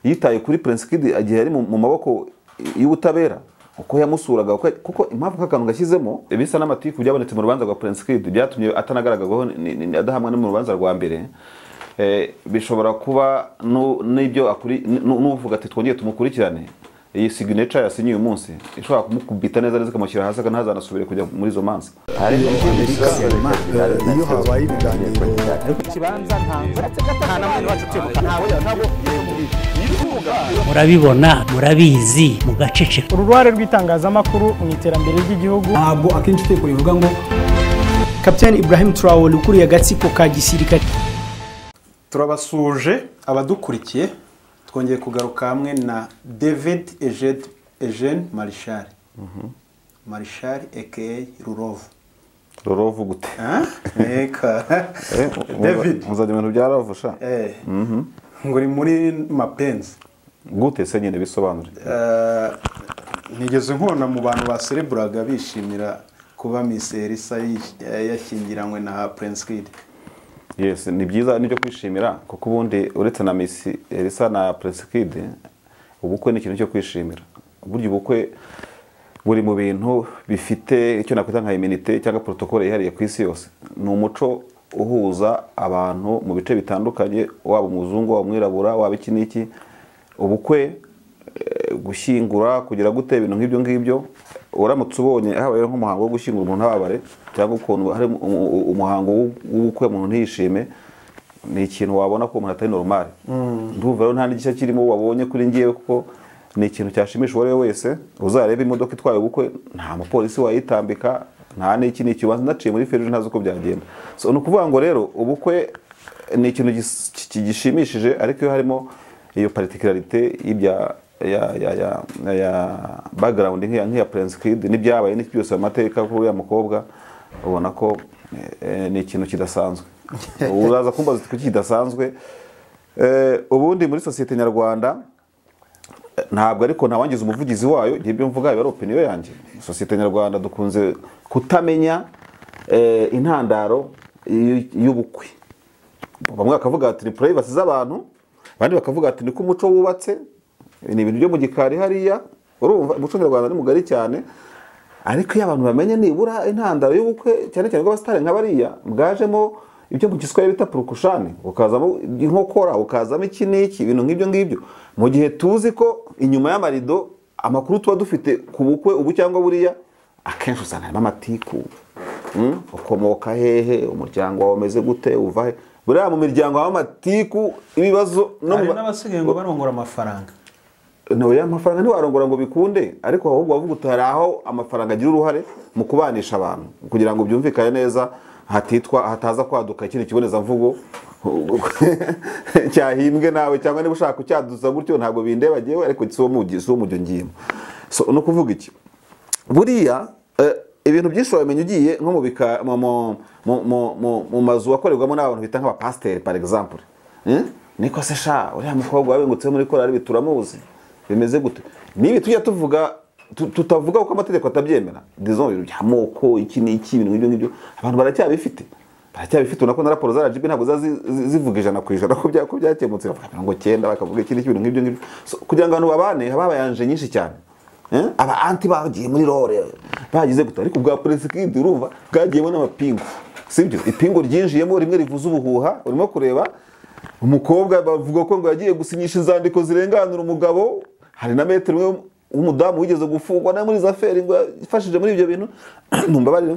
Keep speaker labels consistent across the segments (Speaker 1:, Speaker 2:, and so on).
Speaker 1: yitaye kuri Prince Kid agiye ari mu maboko y'Ubutabera uko yamusuraga kuko impamvu kakantu gashyizemo ibisa n'amatiku byabonetse mu rubanza rwa Prince Kid byatumye atanagaragazwaho adahamwa no mu rubanza rwa mbere bishobora kuba n'ibyo n'uvuga ati twongeye tumukurikirane iyi signature yasinye uyu munsi ishobora kumukubita neza neza kamushyira hasi ntazanasubire kujya muri izo manza
Speaker 2: iyo habaye ibiganiro
Speaker 3: kibanza nta namwe wacu tebuka ntawe
Speaker 4: murabibona murabizi mugaceceka
Speaker 3: uruhare rw'itangazamakuru mu iterambere ry'igihugu
Speaker 2: ntabwo akenshi iteko rivuga ngo Captain Ibrahim Traore ukuriye agatsiko ka gisirikare.
Speaker 5: Turabasuje abadukurikiye twongeye kugaruka hamwe na David Eugene Marshal Marshal aka
Speaker 1: Rurovu gute
Speaker 5: eka David
Speaker 1: muzajya ibintu byaravusha
Speaker 5: nguri muri mapenzi
Speaker 1: gute se nyine bisobanure
Speaker 5: nigeze nkona mu bantu basereburaga bishimira kuba Miss Elsa yashyingiranywe na Prince Kid.
Speaker 1: Yes, ni byiza nibyo kwishimira kuko ubundi uretse na Miss Elsa na Prince Kid ubukwe ni ikintu cyo kwishimira. Burya ubukwe buri mu bintu bifite icyo nakwita nka immunity cyangwa protocole yihariye ku isi yose. Ni umuco uhuza abantu mu bice bitandukanye waba umuzungu waba umwirabura waba iki niki. Ubukwe gushyingura kugira gute ibintu nk'ibyo ngibyo uramutse ubonye habaye nk'umuhango wo gushyingura umuntu habare cyangwa ukuntu hari umuhango w'ubukwe umuntu ntishime ni ikintu wabona ko umuntu atari normal ndumva rero nta n'igishya kirimo wabonye kuri ngiye kuko ni ikintu cyashimisha uwo wese uzareba imodoka itwaye ubukwe nta mupolisi wayitambika nta n'iki ni ikibanza naciye muri feruje ntazi uko byagenda so ni ukuvuga ngo rero ubukwe ni ikintu gishimishije ariko iyo harimo iyo particularité y'ibya ya background nk'iya Prince Kid n'ibyabaye n'iki byose amateka kuri ya mukobwa ubona ko ni ikintu kidasanzwe uraza kumbaza ko kidasanzwe ubundi muri societe nyarwanda ntabwo ariko nawangiza umuvugizi wayo ibyo mvuga biba ari opinion yanjye societe nyarwanda dukunze kutamenya intandaro y'ubukwe bamwe bakavuga ati ni privacy z'abantu abandi bakavuga ati niko umuco wubatse ni ibintu byo mu gikari hariya urumva umuco nyarwanda ni mugari cyane ariko iyo abantu bamenye nibura intandaro y'ubukwe cyane cyane bw'abastare nk'abariya bwajemo ibyo mu Giswahili bita purukushani ukazamo inkokora ukazamo iki n'iki ibintu nk'ibyo ngibyo mu gihe tuzi ko inyuma y'amarido amakuru tuba dufite ku bukwe ubu cyangwa buriya akenshi usanga harimo amatiku ukomoka hehe umuryango wawe umeze gute uva he buriya mu miryango y'amatiku ibibazo
Speaker 5: n'abasigaye ngo barongora amafaranga
Speaker 1: no ya amafaranga ntiwarongora ngo bikunde ariko ahubwo bavuga utari aho amafaranga agira uruhare mu kubanisha abantu kugira ngo byumvikane neza hataza kwaduka ikindi kiboneza mvugo cyahimbwe nawe cyangwa niba ushaka kucyaduza gutyo ntabwo bindeba giyewe ariko so mujyo ngiyemo so no kuvuga iki buriya ibintu byinshi wamenye ugiye nko mu mazu akorerwamo n'abantu bita nk'abapasiteri par exemple niko se sha uriya mukobwa wabengutse muri korari bituramuzi bimeze gute nibi tujya tuvuga tutavuga uko amategeko atabyemera disons ibintu by'amoko iki n'iki ibintu nk'ibyo ngibyo abantu baracyabifite unako na raporo za RGB ntabwo zivuga 100% ko byakemutse bakavuga ngo 9 bakavuga iki n'iki ibintu nk'ibyo ngibyo kugira ngo abantu babane habayanje nyinshi cyane aba anti bagiye muri role bagize gute ariko bwa Prince Kid urumva bwagiyemo n'amapingu sibyo ipingo ryinjiyemo rimwe rivuza ubuhuha urimo kureba umukobwa bavuga ko ngo yagiye gusinyisha inzandiko zirenganura umugabo hari na metero umudamu wigeze gufungwa na muri zaferi ngo yafashije muri ibyo bintu ntumbabarire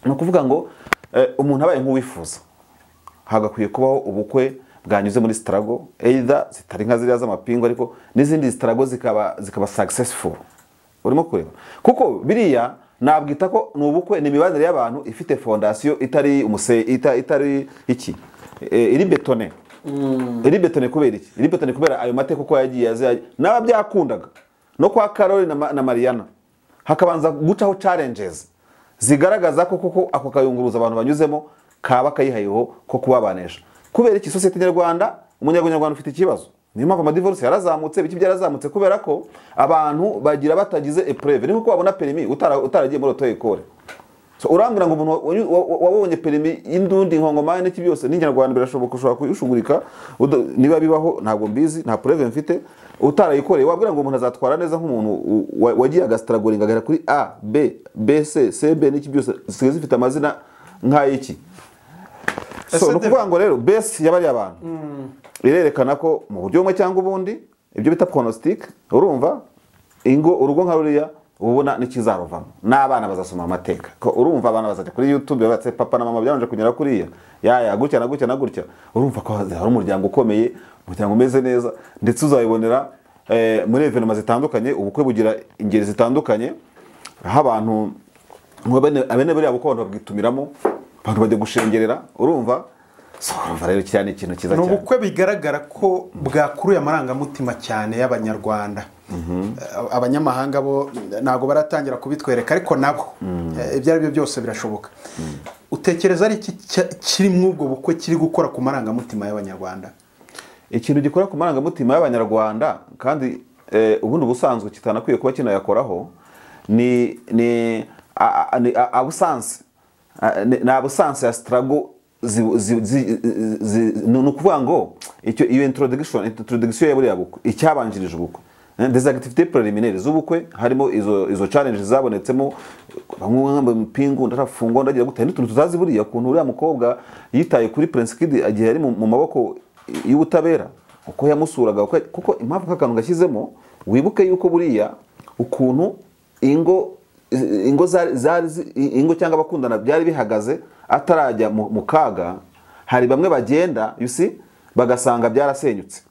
Speaker 1: no kuvuga ngo umuntu abaye nk'uwifuza hagakwiye kubaho ubukwe bwanyuze muri struggle either zitari nka ziriya z'amapingo ariko n'izindi struggle zikaba successful urimo kureba kuko biriya nabwita ko n'ubukwe ni imibanire y'abantu ifite fondation itari itari iki iri betone iri betone kubera iki iri betone kubera ayo mateka ko yagiye naba byakundaga no kwa Carol na Mariana hakabanza gucaho challenges zigaragaza ko koko ako kayunguruza abantu banyuzemo kaba kayihayeho ko kubabanesha kubera iki societe nyarwanda umunyarwanda ufite ikibazo niyo mpamvu amadivorce yarazamutse biki byarazamutse kubera ko abantu bagira batagize épreuve ni nko wabona permis utaragiye muri auto école so urambwira ngo umuntu wabonye perimi y'indundi nkongomani n'iki byose n'inyarwanda birashoboka ushobora kuyishugurika niba bibaho ntabwo mbizi nta preuve mfite utarayikoreye wabwira ngo umuntu azatwara neza nk'umuntu wagiye agastragoringa agera kuri A B B C C B n'iki byose zisigaye zifite amazina nk'ayiki so no kuvuga ngo rero base yabari abantu irerekana ko mu buryo bumwe cyangwa ubundi ibyo bita pronostic urumva urugo nka ruriya ubona n'ikizaruvamo n'abana bazasoma amateka ko urumva abana bazajya kuri YouTube batse papa na mama byabanje kunyura kuriya yaya gutya na gutya na gutya urumva ko hari umuryango ukomeye umuryango umeze neza ndetse uzayibonera muri evenema zitandukanye ubukwe bugira ingeri zitandukanye aho abantu abene buriya buko abantu babwitumiramo abantu bajya gushengerera urumva so urumva rero cyane ikintu kiza cyane
Speaker 5: n'ubukwe bigaragara ko bwakuruye amarangamutima cyane y'abanyarwanda abanyamahanga bo ntago baratangira kubitwereka ariko nabo ibyo ari byo byose birashoboka utekereza ari iki kiri mu ubwo bukwe kiri gukora ku marangamutima y'abanyarwanda
Speaker 1: ikintu gikora ku marangamutima y'abanyarwanda kandi ubundi ubusanzwe kitanakwiye kuba kinayakoraho ni abusanse na abusanse ya struggle ni ukuvuga ngo iyo introduction ya buriya bukwe icyabanjirije ubukwe des activités préliminaires z'ubukwe harimo izo challenges zabonetsemo bamwe mpingu ndarafungwa ndagira gute n'utuntu tuzazi buriya kuntu uriya mukobwa yitaye kuri Prince Kid agiye ari mu maboko y'Ubutabera uko yamusuraga kuko impamvu kakantu gashyizemo wibuke yuko buriya ukuntu ingo cyangwa abakundana byari bihagaze atarajya mu kaga hari bamwe bagenda you see bagasanga byarasenyutse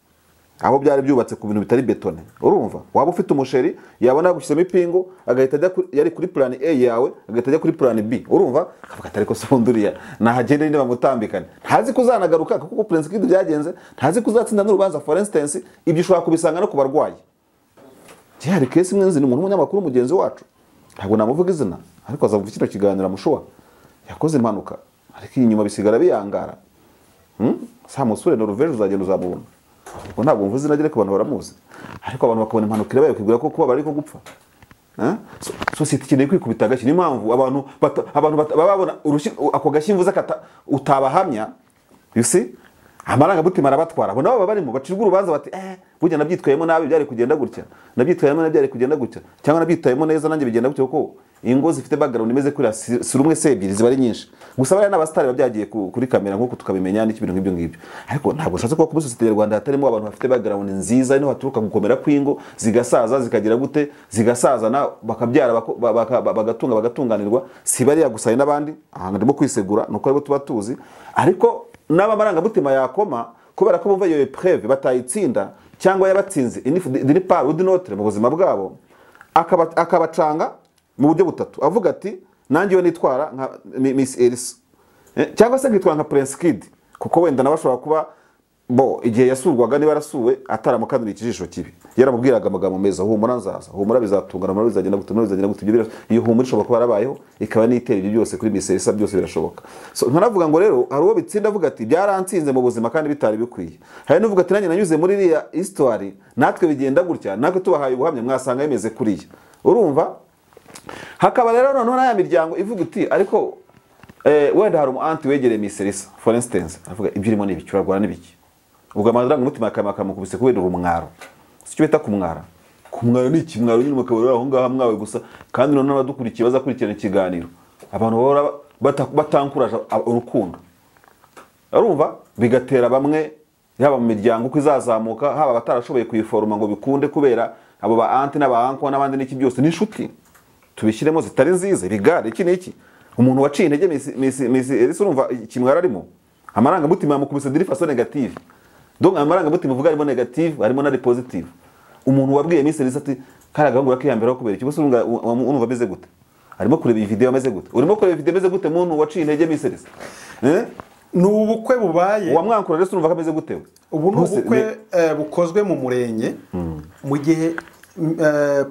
Speaker 1: aho byari byubatse ku bintu bitari betone urumva waba ufite umusheri yabona gushyiramo ipingu agahita yari kuri plan A yawe agahita ajya kuri plan B urumva akavuga atari ko sonduriya nahagende niba mutambikane ntazi kuzanagaruka kuko Prince Kid byagenze ntazi kuzatsinda n'urubanza for instance ibyo ushobora kubisanga no ku barwayi cyari kesi imwe nzi ni umuntu umunyamakuru mugenzi wacu ntabwo namuvuga izina ariko azavuga kino kiganiro Mushowa yakoze impanuka ariko inyuma bisigara biyangara sa musure no ruveje uzagenda uzamubona ubwo ntabwo mvuze izina rye ko abantu baramuzi ariko abantu bakabona impanuka irabaye kwigura ko kuba bari ko gupfa society ikeneye kwikubita agashyi ni impamvu abantu bababona ako gashyi mvuze utabahamya you see amarangamutima arabatwara abo nabo barimo bacirwa urubanza bati burya nabyitwayemo nabi byari kugenda gutya nabyitwayemo nabi byari kugenda gutya cyangwa nabyitwayemo neza nanjye bigenda gutya kuko ingo zifite background imeze kuri si rumwe se ebyiri ziba ari nyinshi gusa bari n'abastari babyagiye kuri kamera nk'uko tukabimenya n'iki bintu nk'ibyo ngibyo ariko ntabwo nshatse kuba ku society ya Rwanda hatarimo abantu bafite background nziza niho haturuka gukomera kw'ingo zigasaza zikagira gute zigasazana bakabyara bagatunga bagatunganirwa si bari yagusaye n'abandi aha ndimo kwisegura nuko aribo tuba tuzi ariko n'abamarangamutima yakoma kubera ko bumva iyo preuve batayitsinda cyangwa yabatsinze ini part ou d'autre mu buzima bwabo akabacanga mu buryo butatu avuga ati nanjye yo nitwara nka Miss Elsa cyangwa se nkitwara nka Prince Kid kuko wenda nabashobora kuba igihe yasurwaga niba arasuwe ataramukanira ikijisho kibi yaramubwiraga amagambo meza humura nzaza humura bizatungana humura bizagenda gute no bizagenda gute ibyo iyo humura ishobora kuba yarabayeho ikaba nitera ibyo byose kuri Miss Elsa byose birashoboka so nkanavuga ngo rero hari uwo bitsinda avuga ati byaransinze mu buzima kandi bitari bikwiye hari n'uvuga ati nanjye nanyuze muri iriya history natwe bigenda gutya natwe tubahaye ubuhamya mwasanga bimeze kuriya urumva hakaba rero noneho n'aya miryango ivuga iti ariko wenda hari umu-anti wegereye Miss Elsa for instance avuga ibyo urimo n'ibiki urarwana n'ibiki ubwo amarangamutima akamukubise kubera urumwaro sicyo bita kumwara ni nyine mukabura aho ngaho mwawe gusa kandi none abadukurikiye bazakurikirana ikiganiro abantu bahora batankuraje urukundo urumva bigatera bamwe yaba mu miryango uko izazamuka haba batarashoboye kuyiforoma ngo bikunde kubera abo ba anti n'abanko n'abandi n'iki byose n'inshuti tubishyiremo zitari nziza rigare iki n'iki umuntu waciye intege Miss Elsa urumva kimwara arimo amarangamutima yamukubise de façon négative donc amarangamutima uvuga arimo negative harimo na positive umuntu wabwiye Miss Elsa ati karagahungura kiyambera kubera iki bose urumva ameze gute arimo kureba iyi video ameze gute urimo kureba video ameze gute umuntu waciye intege Miss Elsa
Speaker 5: n'ubukwe bubaye
Speaker 1: wamwankura rero urumva kameze gute
Speaker 5: ubu n'ubukwe bukozwe mu murenge mu gihe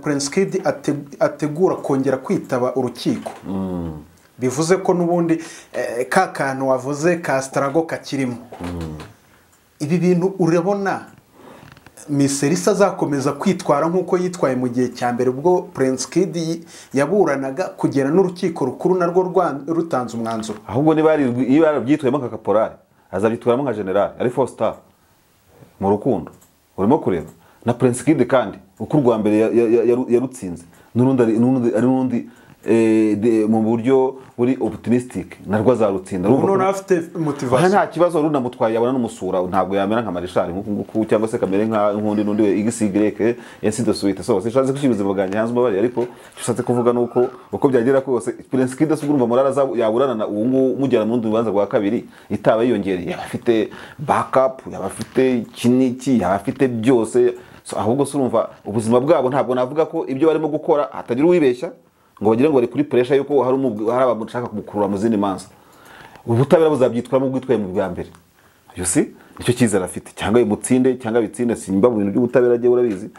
Speaker 5: Prince Kid ategura kongera kwitaba urukiko bivuze ko nubundi ka kantu wavuze ka strago kakirimo ibi bintu urabona Miss Elsa azakomeza kwitwara nk'uko yitwaye mu gihe cya mbere ubwo Prince Kid yaburanaga kugera n'urukiko rukuru narwo rutanze umwanzuro.
Speaker 1: Ahubwo niba yarabyitwayemo nka kaporari azabyitwaramo nka generali ari 4 star mu rukundo. Urimo kureba na Prince Kid kandi uko urwa mbere yarutsinze n'urundi mu buryo buri optimistic narwo azarutsinda.
Speaker 5: Umuntu afite motivation
Speaker 1: nta kibazo runamutwaye yabona n'umusura ntabwo yamera nka marishari nk'uko cyangwa se kamere nk'undi n'undi we XY ainsi de suite. So sishaze kushibiza buganje hanze mubari ariko tushatse kuvuga nuko uko byagera kose Prince Kid asugurumva morara yaburana na uwo mujyana mu rundi rubanza rwa kabiri itaba yiyongereye afite backup yabafite kiniki yabafite byose. So ahubwo surumva ubuzima bwabo ntabwo navuga ko ibyo barimo gukora hatagira uwibeshya ngo bagire ngo bari kuri pressure yuko hari abamushaka kumukurura mu zindi manza. Ubutabera buzabyitwaramo bwitwaye mu bwa mbere. You see nicyo cyizera afite cyangwa imutsinde cyangwa bitsinde simba mu bintu by'ubutabera agiye urabizi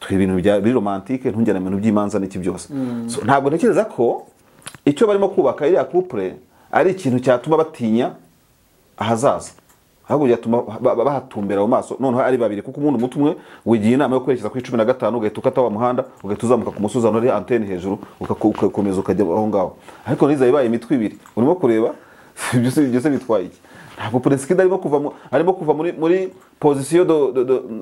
Speaker 1: twe ibintu bya romantique ntungena mu bintu by'imanza n'iki byose. So ntabwo ntekereza ko icyo barimo kubaka iriya couple ari ikintu cyatuma batinya ahazaza ahubwo byatuma bahatumbera mu maso noneho ari babiri kuko umuntu mutumwe wigiye inama yo kwerekeza kuri 15 ugahita ukata wa muhanda ugahita uzamuka ku musozi ari antenne hejuru ugakomeza ukajya aho ngaho ariko niza ibaye imitwe ibiri urimo kureba byose bitwaye iki. Ntabwo Prince Kid arimo kuva muri position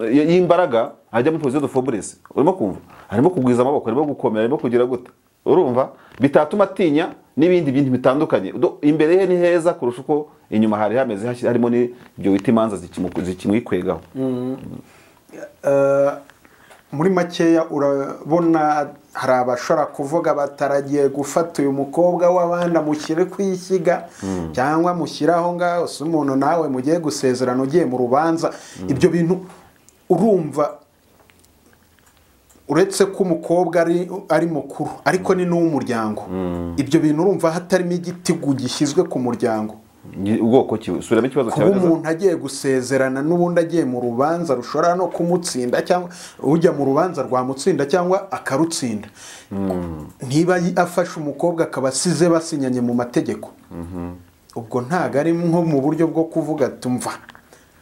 Speaker 1: y'imbaraga ajya muri position de faiblesse. Urimo kumva arimo kugwiza amaboko arimo gukomera arimo kugira gute urumva bitatuma atinya n'ibindi bintu bitandukanye. Imbere he ni heza kurusha uko inyuma hari hameze harimo ni byo wita imanza zikimwikwegaho.
Speaker 5: Muri makeya urabona hari abashora kuvuga bataragiye gufata uyu mukobwa w'abandi amushyire kwishyiga cyangwa mushyiraho ngaho se umuntu nawe mugiye gusezerana ugiye mu rubanza. Ibyo bintu urumva uretse ko umukobwa ari mukuru ariko ni n'umuryango. Ibyo bintu urumva hatarimo igitigu gishyizwe ku muryango
Speaker 1: ubwoko kisuramo ikibazo cyawe
Speaker 5: umuntu agiye gusezerana n'ubundi agiye mu rubanza rushora no kumutsinda cyangwa ujya mu rubanza rwamutsinda cyangwa akarutsinda. Niba afashe umukobwa akabasize basinyanye mu mategeko ubwo ntago ari nko mu buryo bwo kuvuga tumva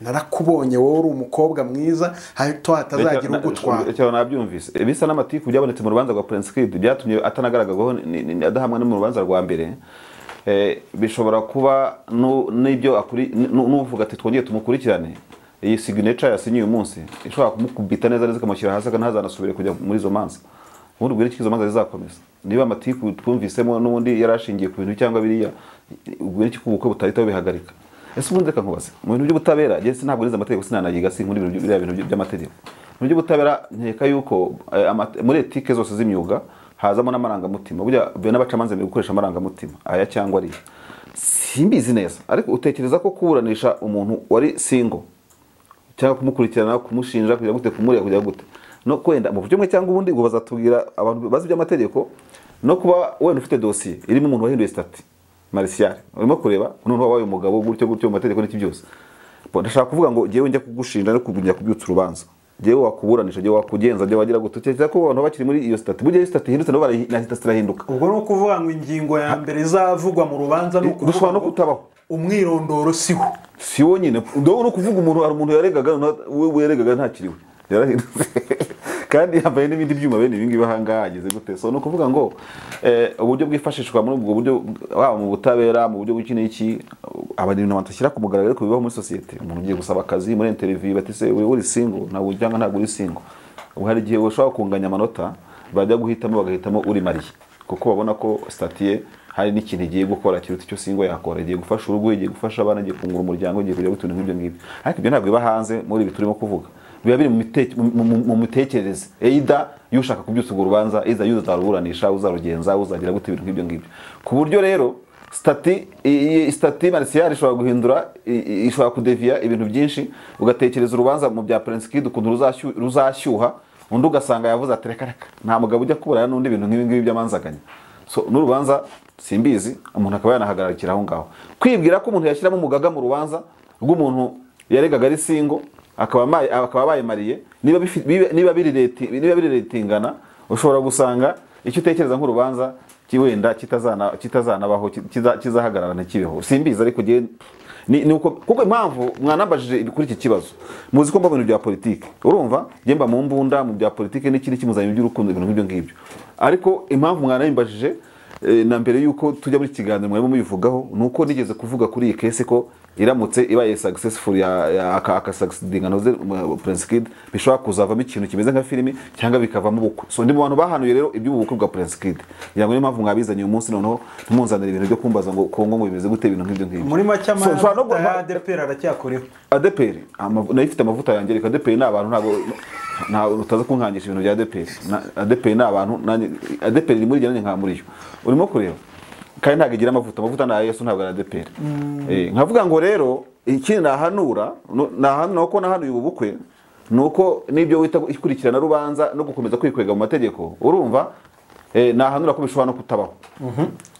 Speaker 5: narakubonye wowe uri umukobwa mwiza hato hatazagira ugutwara.
Speaker 1: Cyo nabyumvise bisa n'amatiku byabonetse mu rubanza rwa Prince Kid byatumye atanagaragaho adahamwa no mu rubanza rwa mbere. Bishobora kuba n'ibyo akuri n'uvuga ati twongeye tumukurikirane iyi signature yasinye uyu munsi ishobora kumukubita neza kamushyira hasi ntazanasubire kujya muri zo manza. Ubundi bwire ikizo manza zizakomeza niba amatiku twumvisemo n'ubundi yarashingiye ku bintu cyangwa biriya ubwo iki kubukwe butarita bihagarika. Ese ubundi reka nkubaze mu bintu by'ubutabera je ntabwo nize amategeko sinanayiga muri bintu by'amategeko. Mu by'ubutabera nkeka yuko muri etike zose z'imyuga hazamo n'amarangamutima burya n'abacamanza mu gukoresha amarangamutima aya cyangwa ari simbizi neza ariko utekereza ko kuburanisha umuntu wari single cyangwa kumukurikirana kumushinja kugira gute kumurya kugira gute no kwenda mu buryo mwe cyangwa ubundi ngo bazatubwira abantu bazi by'amategeko no kuba wenda ufite dossier irimo umuntu wahinduye statut martial urimo kureba umuntu wabaye umugabo gutyo mu mategeko n'iki byose. Ndashaka kuvuga ngo jewe njya kugushinja no kugumya kubyutsa urubanza jewe wakuburanisha jewe wakugenza jewe wagira gutekereza ko abantu bakiri muri iyo statut burya statut hindutse no barahita zirahinduka.
Speaker 5: Ubwo no kuvuga ngo ingingo ya mbere izavugwa mu rubanza no
Speaker 1: kuvuga no kutabaho
Speaker 5: umwirondoro siwo
Speaker 1: nyine ndo no kuvuga umuntu hari umuntu yaregaga we yaregaga ntakiriwe yarahindutse kandi yambaye n'ibindi byuma bene ibingi bahanga ageze gute. So no kuvuga ngo uburyo bwifashishwa muri ubwo buryo waba mu butabera mu buryo bw'ikine iki abadintu batashyira ku mugaragaro ko bibaho muri societe. Umuntu ugiye gusaba akazi muri interview batise we uri single ntabwo cyangwa ntabwo uri single ubu hari gihe ushobora kunganya amanota bajya guhitamo bagahitamo uri mariye kuko babona ko statut hari n'ikintu igiye gukora kiruta icyo single yakora igiye gufasha urugo igiye gufasha abana igiye kungura umuryango igiye kujya gutunga nk'ibyo ngibyo ariko ibyo ntabwo biba hanze muri ibi turimo kuvuga biba biri mu mitekerereze either yushaka kubyutsa urubanza either uzaruburanisha uzarugenza uzagira gute ibintu nk'ibyo ngibyo ku buryo rero statut martial ishobora guhindura ishobora kudevia ibintu byinshi ugatekereza urubanza mu bya Prince Kid ukuntu ruzashyuha undi ugasanga yavuze ati reka nta mugabo ujya kuburana n'undi bintu nk'ibi ngibi by'amanzaganya. So n'urubanza simbizi umuntu akaba yanahagarikira aho ngaho kwibwira ko umuntu yashyiramo umugaga mu rubanza rw'umuntu yaregaga ari single akaba bayimariye niba biri ratingana ushobora gusanga icyo utekereza nk'urubanza wenda kitazanabaho kizahagarara ntikibeho simbizi ariko ni uko kuko impamvu mwanambajije kuri iki kibazo muzi ko mba ibintu bya politike urumva mba mu mbunda mu bya politike n'ikindi kimuzanye by'urukundo ibintu nk'ibyo ngibyo ariko impamvu mwanambajije na mbere yuko tujya muri kiganiro mwarimo mubivugaho nuko nigeze kuvuga kuri iyi case ko iramutse ibaye successful ya succeeding anoze Prince Kid bishobora kuzavamo ikintu kimeze nka filimi cyangwa bikavamo ubukwe so ndi mu bantu bahanuye rero iby'ubukwe bwa Prince Kid yango niyo mpamvu mwabizanye uyu munsi noneho ntumunzanira ibintu byo kumbaza ngo Kongo ngo bimeze gute ibintu nk'ibyo ngibyo
Speaker 5: muri make amavuta ADPR aracyakoreho ADPR
Speaker 1: nayo ifite amavuta yanjye reka ADPR ni abantu ntabwo utaza kunkangisha ibintu bya ADPR ADPR ni abantu ADPR iri muri jyanye nka muri yo urimo kureba kandi ntabwo igira amavuta na Yesu ntabwo aradepera nkavuga ngo rero ikindi nahanura nuko nahanuye ubu bukwe nuko nibyo wita ikurikirana rubanza no gukomeza kwikwega mu mategeko urumva nahanura ko bishobora no kutabaho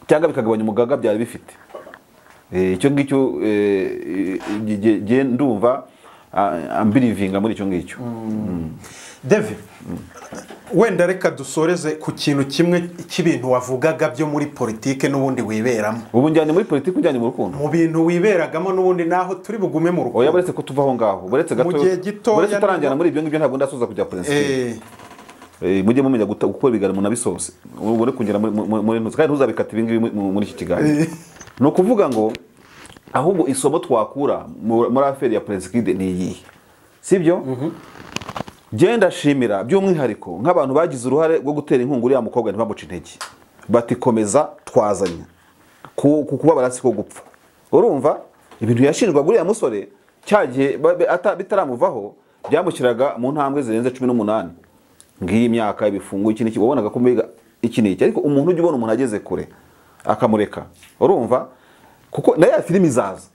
Speaker 1: cyangwa bikagabanya umugaga byari bifite icyo ngicyo ndumva ambirivinga muri icyo ngicyo
Speaker 5: David wenda reka dusoreze ku kintu kimwe cy'ibintu wavugaga byo muri politike n'ubundi wiberamo
Speaker 1: ubu njyanye muri politike ujyanye mu rukundo
Speaker 5: mu bintu wiberagamo n'ubundi naho turi bugume mu rukundo
Speaker 1: oya baretse ko tuvaho ngaho baretse gato baretse taranjyana muri ibyo ngibyo ntabwo ndasoza kujya Prince mujye mumenya gukora ibiganiro munabisose ubone kugera muri ntuzi kandi ntuzabikata ibi ngibi muri iki kiganiro no kuvuga ngo ahubwo isomo twakura muri affaire ya Prince Kid ni iyi sibyo genda shimira by'umwihariko nk'abantu bagize uruhare rwo gutera inkungu uriya mukobwa ntibamuce intege batikomeza twazanye kuba barasi ko gupfa urumva ibintu yashinjwaga uriya musore cyagiye bitaramuvaho byamushyiraga mu ntambwe zirenze 18 ngiyi imyaka ibifungo iki niki wabonaga ko mbega iki niki ariko umuntu ujye ubona umuntu ageze kure akamureka urumva kuko na ya filimi zaza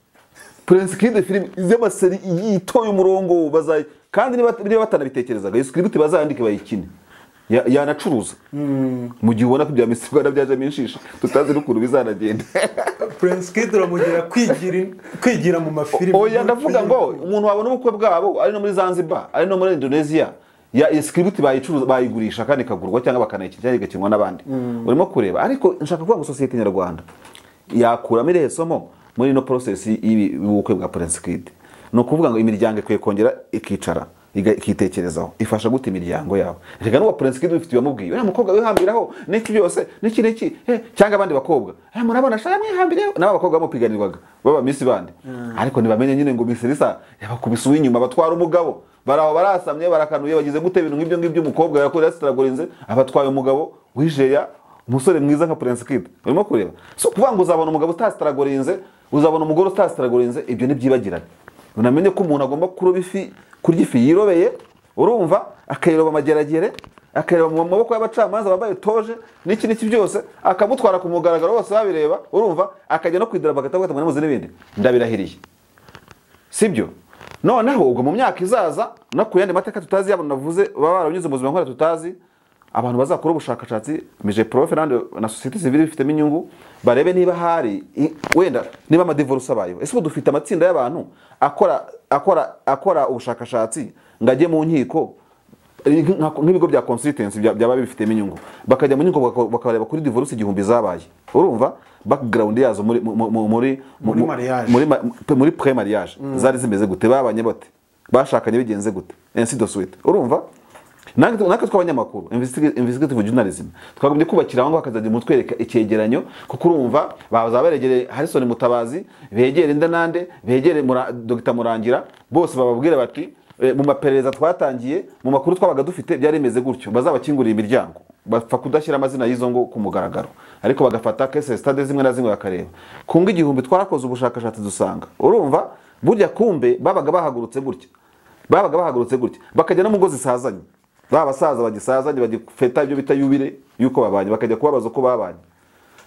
Speaker 1: Prince Kid film iz'amaseri yitoye umurongo bazaye kandi niba batanabitekerezaga script bazandike bayikine yanacuruza mu gihe ubona ko bya misibara byaje minshisha tutazi n'ukuntu bizanagenda
Speaker 5: Prince Kid uramugira kwigira mu mafilimi
Speaker 1: oya ndavuga ngo umuntu wabona ubukwe bwabo ari no muri Zanzibar ari no muri Indonesia ya script bayicuruza bayigurisha kandi kagurwa cyangwa bakanayikira cyangwa igakinwa n'abandi urimo kureba ariko nshaka kuvuga ngo societe nyarwanda yakuramo iresomo muri no process y'ubukwe bwa Prince Kid no kuvuga ngo imiryango ikwiye kongera ikicara ikitekerezaho ifasha gute imiryango yabo reka n'uwa Prince Kid ufite bamubwiye uriya mukobwa wihambiraho n'iki byose n'iki cyangwa abandi bakobwa murabona shaka mwihambireho n'aba bakobwa bamupiganirwaga baba Miss bandi ariko ntibamenye nyine ngo Miss Elsa yabakubise uw'inyuma batwara umugabo baraho barasamye barakanuye bagize gute ibintu nk'ibyo umukobwa yakorera stragorinze abatwaye umugabo wijeya umusore mwiza nka Prince Kid urimo kureba so kuvuga ngo uzabona umugabo utastragorinze uzabona umugore utastragorinze ibyo nibyibagirana unamenye ko umuntu agomba kuroba ifi kurya ifi yirobeye urumva akayiroba amageragere akayiroba mu maboko y'abacamanza bambaye toje n'iki byose akamutwara ku mugaragaro bose babireba urumva akajya no kwidara bagatavuga ngo namuze n'ibindi ndabirahiriye sibyo noneho ubwo mu myaka izaza no kuyandi mateka tutazi yabo navuze baba baranyuze mu buzima nkora tutazi abantu bazakora ubushakashatsi mije profe na societe civile bifitemo inyungu barebe niba hari wenda niba amadivorce abayeho ese dufite amatsinda y'abantu akora ubushakashatsi ngajye mu nkiko nk'ibigo bya consultancy byaba bifitemo inyungu bakajya mu nkiko bakareba kuri divorce 1000 zabaye urumva background yazo muri pré mariage zari zimeze gute babanye bate bashakanye bigenze gute ainsi de suite urumva natwe tw'abanyamakuru investigative journalism twagombye kubakira aho bakazajya mu twereka icyegeranyo kuko urumva baza beregere Harrison Mutabazi begere ndanande begere Dr Murangira bose bababwira bati mu maperereza twatangiye mu makuru twabaga dufite byari imeze gutyo bazabakingurira imiryango bapfa kudashyira amazina y'izo ngo ku mugaragaro ariko bagafata case study zimwe na zimwe bakareba kunga 1000 twarakoze ubushakashatsi dusanga urumva burya kumbe babaga bahagurutse gutya bakajya no mu ngo zisazanye babasaza bagisazanye bagifeta ibyo bita yubire yuko babanye bakajya kubabaza uko babanye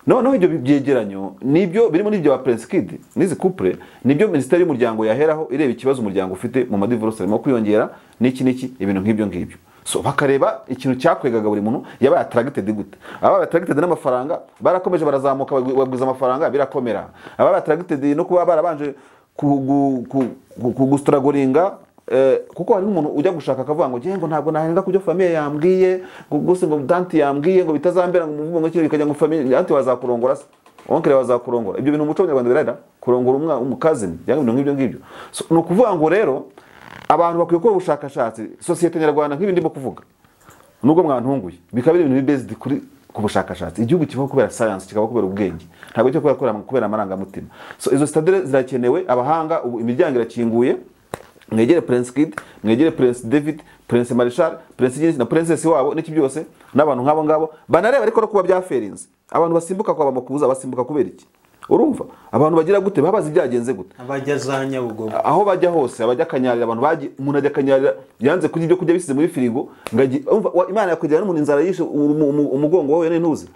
Speaker 1: noneho ibyo byegeranyo nibyo biri muri ibyo wa Prince Kid nizi couple nibyo ministeri y'umuryango yaheraho ireba ikibazo umuryango ufite mu madivorce arimo kwiyongera n'iki ibintu nk'ibyo so bakareba ikintu cyakwegaga buri muntu yabaye attracted gute aba attracted n'amafaranga barakomeje barazamuka bagwiza amafaranga birakomera aba attracted no kuba barabanje kugustragoringa kuko hari umuntu ujya gushaka akavuga ngo ngiye ngo ntabwo nahenga kubyo famille yambwiye ngo gusa ngo danti yambwiye ngo bitazambera ngo umuvugo ngo kikajya ngo famille danti wazakurongora se onkere wazakurongora ibyo bintu umuco nyarwanda birada kurongora umukazini cyangwa ibintu nk'ibyo ngibyo ni ukuvuga ngo rero abantu bakwiye gukora ubushakashatsi sosiyete nyarwanda nk'ibi ndimo kuvuga nubwo mwantunguye bikaba ari ibintu based kuri ku bushakashatsi igihugu kibaho kubera science kikaba kubera ubwenge ntabwo cyo kubera amarangamutima so izo stade zirakenewe abahanga imiryango irakinguye mwegere Prince Kid mwegere Prince David Prince Marshal Prince Gilles na Princess wabo n'iki byose n'abantu nk'abo ngabo banareba ariko no kuba byaferinze abantu basimbuka kwa bamakuza basimbuka kubera iki urumva abantu bagira gute babazi byagenze gute
Speaker 5: abajya zanya ubwo
Speaker 1: aho bajya hose abajya kanyarira abantu baji umuntu ajya kanyarira yanze kurya ibyo kurya bisize muri firigo ngaji Imana yakujyana n'umuntu inzara yishe umugongo wawe n'intuzi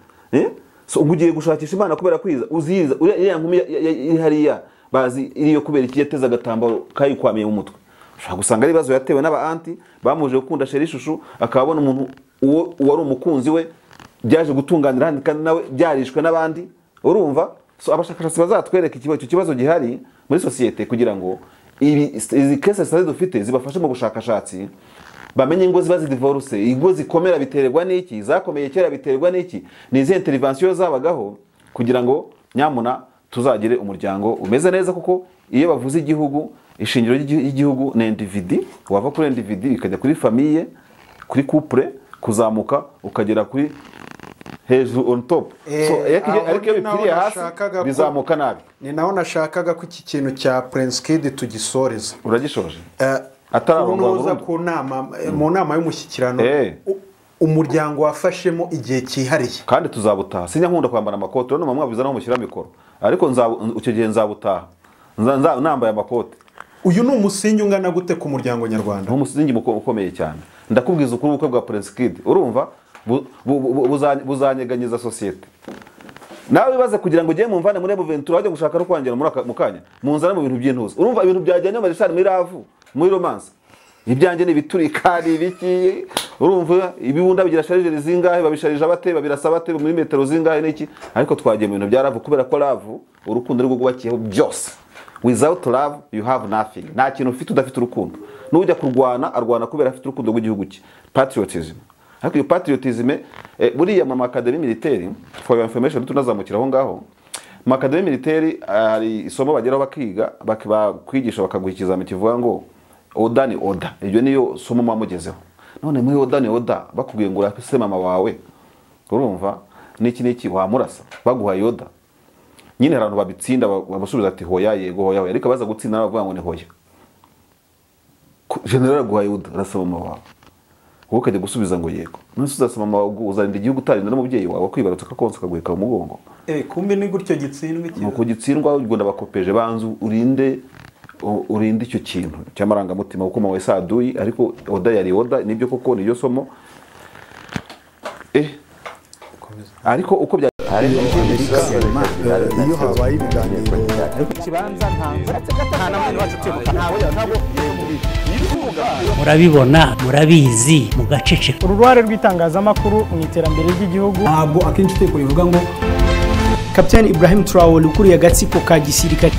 Speaker 1: so ugiye gushakisha Imana kubera kwiza uziza uriya nkumi iri hariya bazi iriyo kubera iki yateza agatambaro kayikwamiye mu mutwe ushaka gusanga ari ibibazo yatewe n'aba anti bamuje gukunda sheri ishushu akabona umuntu uwo wari umukunzi we byaje gutunganira kandi nawe byarishwe n'abandi urumva so abashakashatsi bazatwereka icyo kibazo gihari muri societe kugira ngo izi cases dufite zibafashe mu bushakashatsi bamenye ingo ziba zidivorce ingo zikomera biterwa n'iki zakomeye kera biterwa n'iki ni izi intervention zabagaho kugira ngo nyamuna tuzagire umuryango umeze neza kuko iyo bavuze igihugu ishingiro ry'igihugu na individu wava kuri individu ikajya kuri famille kuri couple kuzamuka ukagera kuri hejuru on top so ariko bipiriye hasi bizamuka nabi
Speaker 5: ni naho nashakaga ko iki kintu cya Prince Kid tugisoreza
Speaker 1: uragishoje atararongoza
Speaker 5: ku nama mu nama y'umushyikirano umuryango wafashemo igihe cyihariye
Speaker 1: kandi tuzabutaha sinya nkunda kwambara amakote none mamwabiza no mushyira mikoro ariko icyo gihe nzabutaha nambaye amakote
Speaker 5: uyu ni umusingi ungana gute ku muryango nyarwanda
Speaker 1: umusingi ukomeye cyane ndakubwiza ukuri ubukwe bwa Prince Kid urumva buzanyeganyiza societe nawe bibaze kugira ngo ugiye mumvane muri Ventura wajya gushaka no kwangera mu kanya munzana mu bintu by'intuzi urumva ibintu byajyanye Marshal muri ravu muri romance ibyanjye nibiturika ibiki urumva ibibunda bigira charger zingahe babisharije abate babirasa bate muri metero zingahe n'iki ariko twagiye mu bintu bya ravu kubera ko ravu urukundo rwo gubakiyeho byose without love you have nothing nta kintu ufite udafite urukundo n'ujya kurwana arwana kubera afite urukundo rw'igihugu cye patriotism ariko iyo patriotism buriya mu academy militaire for your information tunazamukiraho ngaho mu academy militaire ari isomo bageraho bakiga bakwigisha bakaguha ikizami kivuga ngo oda ni oda ibyo niyo somo mwamugezeho none muri oda ni oda bakubwiye ngo urafise mama wawe urumva niki wamurasa baguha yoda nyine abantu babitsinda babasubiza ati hoya yego hoya ariko baza gutsinda bavuga ngo ni hoya general guha yoda arasaba mama wawe wowe ukajya gusubiza ngo yego none uzasaba mama wawe uzarinda igihugu utarinda n'umubyeyi wawe kwibarutse akakonsa kaguheka mu mugongo
Speaker 5: kumbe ni gutyo gitsindwa iki
Speaker 1: nuko gitsindwa ubwo ndabakopeje banzu urinde icyo kintu cy'amarangamutima kuko mawe saduyi ariko oda yari oda nibyo koko niyo somo ariko uko bya
Speaker 5: iyo habaye ibiganiro
Speaker 3: ikibanza nta namwe wacu twibuka ntabwo
Speaker 4: murabibona murabizi mugaceceka
Speaker 2: uruhare rw'itangazamakuru mu iterambere ry'igihugu ntabwo akenshi uteko bivuga ngo Captain Ibrahim Traore ukuriye agatsiko ka gisirikare